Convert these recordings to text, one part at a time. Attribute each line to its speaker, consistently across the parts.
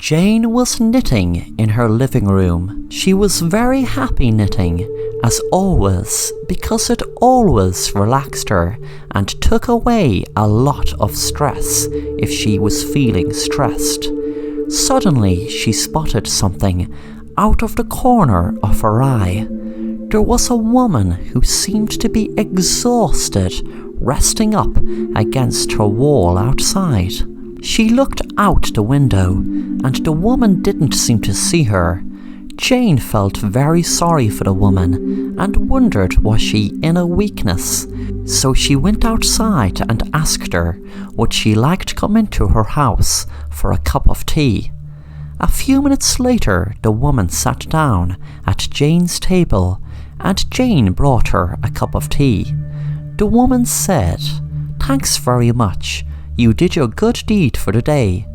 Speaker 1: Jane was knitting in her living room. She was very happy knitting, as always, because it always relaxed her and took away a lot of stress if she was feeling stressed. Suddenly she spotted something out of the corner of her eye. There was a woman who seemed to be exhausted, resting up against her wall outside. She looked out the window, and the woman didn't seem to see her. Jane felt very sorry for the woman and wondered, was she in a weakness? So she went outside and asked her would she like to come into her house for a cup of tea. A few minutes later, the woman sat down at Jane's table, and Jane brought her a cup of tea. The woman said, "Thanks very much. You did your good deed for the day."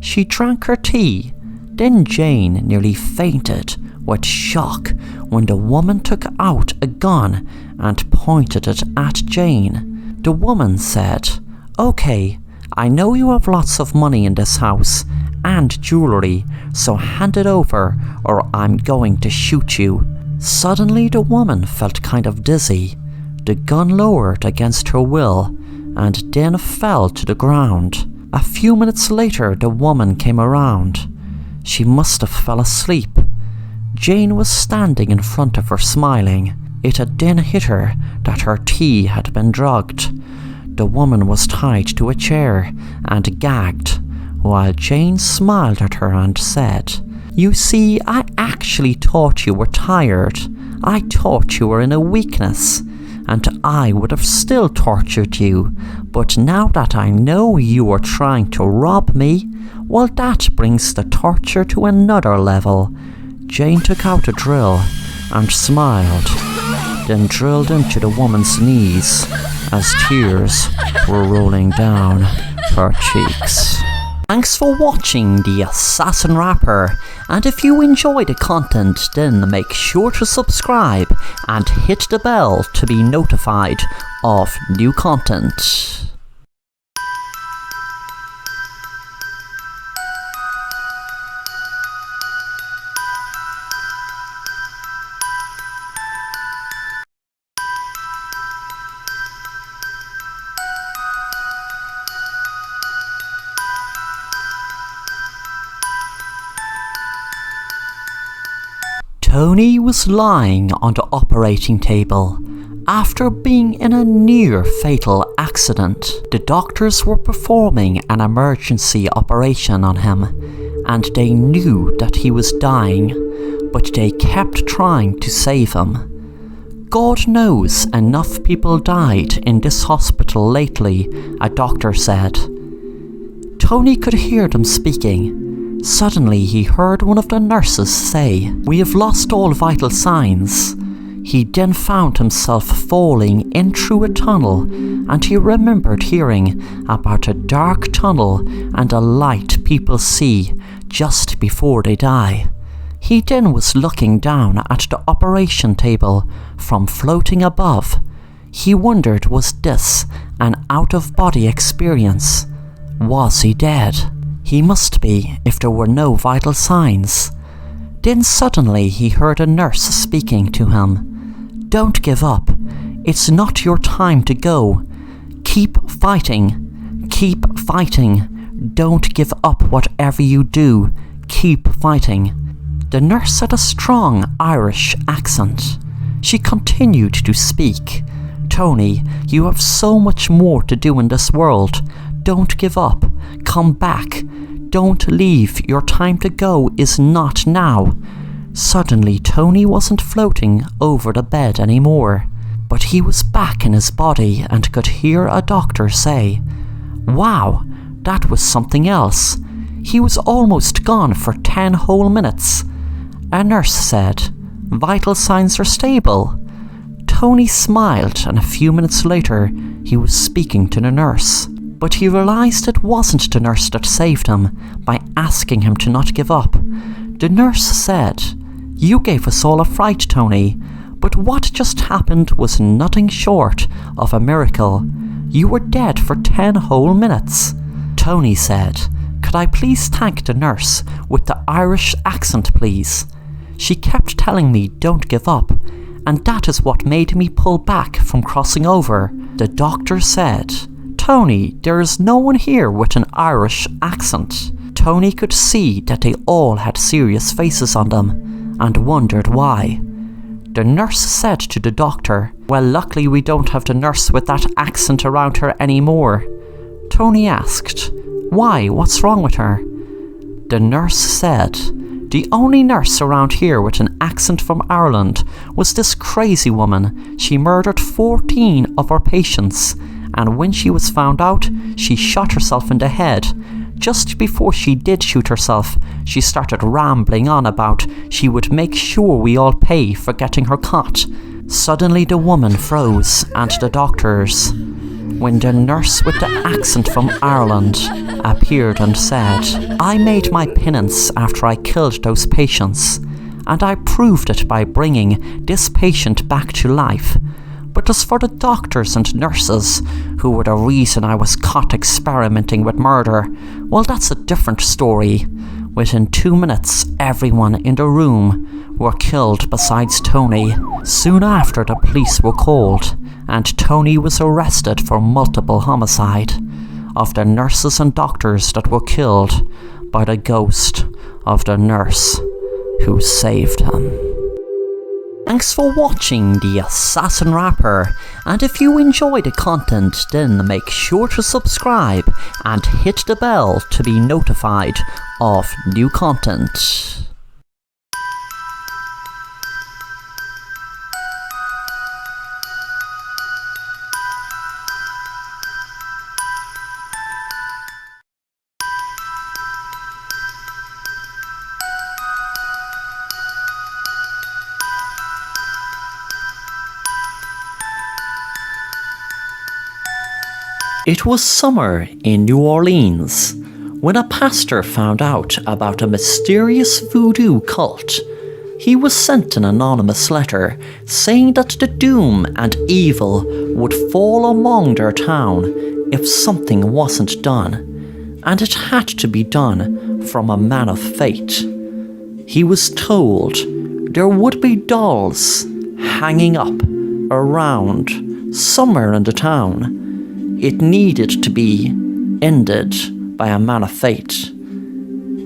Speaker 1: She drank her tea. Then Jane nearly fainted with shock when the woman took out a gun and pointed it at Jane. The woman said, "Okay, I know you have lots of money in this house and jewellery, so hand it over or I'm going to shoot you." Suddenly the woman felt kind of dizzy. The gun lowered against her will and then fell to the ground. A few minutes later the woman came around. She must have fell asleep. Jane was standing in front of her smiling. It had then hit her that her tea had been drugged. The woman was tied to a chair and gagged, while Jane smiled at her and said, "You see, I actually thought you were tired. I thought you were in a weakness, and I would have still tortured you, but now that I know you were trying to rob me, well, that brings the torture to another level." Jane took out a drill and smiled, then drilled into the woman's knees as tears were rolling down her cheeks. Thanks for watching The Assassin Rapper, and if you enjoy the content, then make sure to subscribe and hit the bell to be notified of new content. Tony was lying on the operating table after being in a near-fatal accident. The doctors were performing an emergency operation on him, and they knew that he was dying, but they kept trying to save him. God knows enough people died in this hospital lately, a doctor said. Tony could hear them speaking. Suddenly he heard one of the nurses say, "We have lost all vital signs." He then found himself falling in through a tunnel, and he remembered hearing about a dark tunnel and a light people see just before they die. He then was looking down at the operation table from floating above. He wondered, was this an out-of-body experience? Was he dead? He must be, if there were no vital signs. Then suddenly he heard a nurse speaking to him. "Don't give up. It's not your time to go. Keep fighting. Keep fighting. Don't give up whatever you do. Keep fighting." The nurse had a strong Irish accent. She continued to speak. "Tony, you have so much more to do in this world. Don't give up. Come back. Don't leave. Your time to go is not now." Suddenly, Tony wasn't floating over the bed anymore, but he was back in his body and could hear a doctor say, "Wow, that was something else. He was almost gone for 10 whole minutes." A nurse said, "Vital signs are stable." Tony smiled, and a few minutes later, he was speaking to the nurse. But he realised it wasn't the nurse that saved him by asking him to not give up. The nurse said, "You gave us all a fright, Tony, but what just happened was nothing short of a miracle. You were dead for 10 whole minutes." Tony said, "Can Could I please thank the nurse with the Irish accent, please? She kept telling me don't give up, and that is what made me pull back from crossing over. The doctor said, Tony, there is no one here with an Irish accent. Tony could see that they all had serious faces on them, and wondered why. The nurse said to the doctor, well, luckily we don't have the nurse with that accent around her anymore. Tony asked, why, what's wrong with her? The nurse said, the only nurse around here with an accent from Ireland was this crazy woman. She murdered 14 of our patients, and when she was found out, she shot herself in the head. Just before she did shoot herself, she started rambling on about she would make sure we all pay for getting her caught. Suddenly the woman froze, and the doctors, when the nurse with the accent from Ireland appeared and said, I made my penance after I killed those patients, and I proved it by bringing this patient back to life. But as for the doctors and nurses, who were the reason I was caught experimenting with murder, well, that's a different story. Within 2 minutes, everyone in the room were killed besides Tony. Soon after, the police were called, and Tony was arrested for multiple homicide of the nurses and doctors that were killed by the ghost of the nurse who saved him. Thanks for watching The Assassin Rapper, and if you enjoy the content, then make sure to subscribe and hit the bell to be notified of new content. It was summer in New Orleans when a pastor found out about a mysterious voodoo cult. He was sent an anonymous letter saying that the doom and evil would fall among their town if something wasn't done, and it had to be done from a man of faith. He was told there would be dolls hanging up around somewhere in the town. It needed to be ended by a man of faith.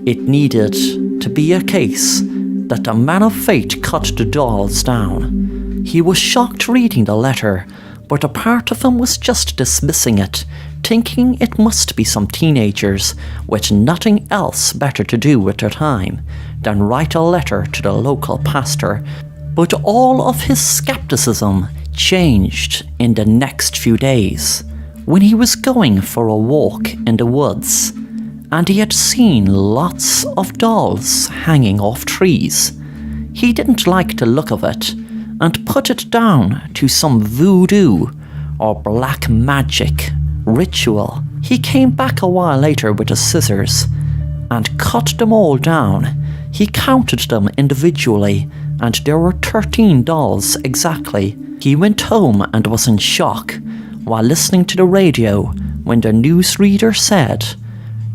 Speaker 1: It needed to be a case that a man of faith cut the dolls down. He was shocked reading the letter, but a part of him was just dismissing it, thinking it must be some teenagers with nothing else better to do with their time than write a letter to the local pastor. But all of his skepticism changed in the next few days, when he was going for a walk in the woods, and he had seen lots of dolls hanging off trees. He didn't like the look of it, and put it down to some voodoo or black magic ritual. He came back a while later with his scissors, and cut them all down. He counted them individually, and there were 13 dolls exactly. He went home and was in shock while listening to the radio when the newsreader said,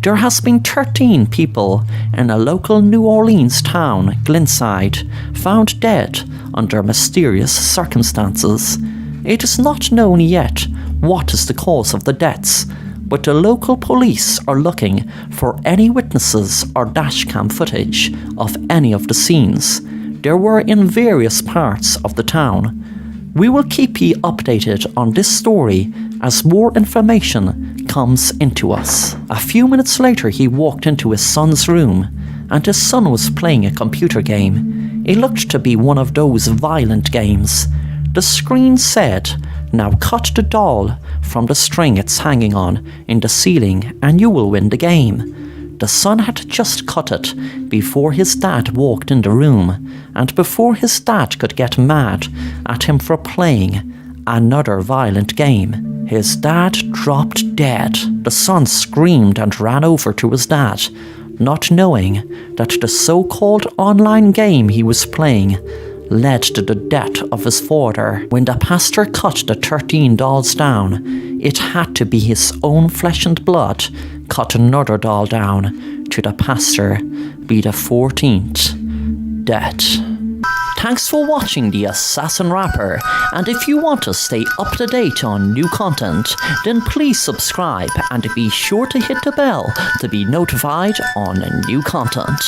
Speaker 1: there has been 13 people in a local New Orleans town, Glenside, found dead under mysterious circumstances. It is not known yet what is the cause of the deaths, but the local police are looking for any witnesses or dashcam footage of any of the scenes. There were in various parts of the town. We will keep you updated on this story as more information comes into us. A few minutes later, he walked into his son's room, and his son was playing a computer game. It looked to be one of those violent games. The screen said, now cut the doll from the string it's hanging on in the ceiling and you will win the game. The son had just cut it before his dad walked in the room, and before his dad could get mad at him for playing another violent game, his dad dropped dead. The son screamed and ran over to his dad, not knowing that the so-called online game he was playing led to the death of his father. When the pastor cut the 13 dolls down, it had to be his own flesh and blood cut another doll down to the pastor be the 14th death. Thanks for watching The Assassin Rapper, and if you want to stay up to date on new content, then please subscribe and be sure to hit the bell to be notified on new content.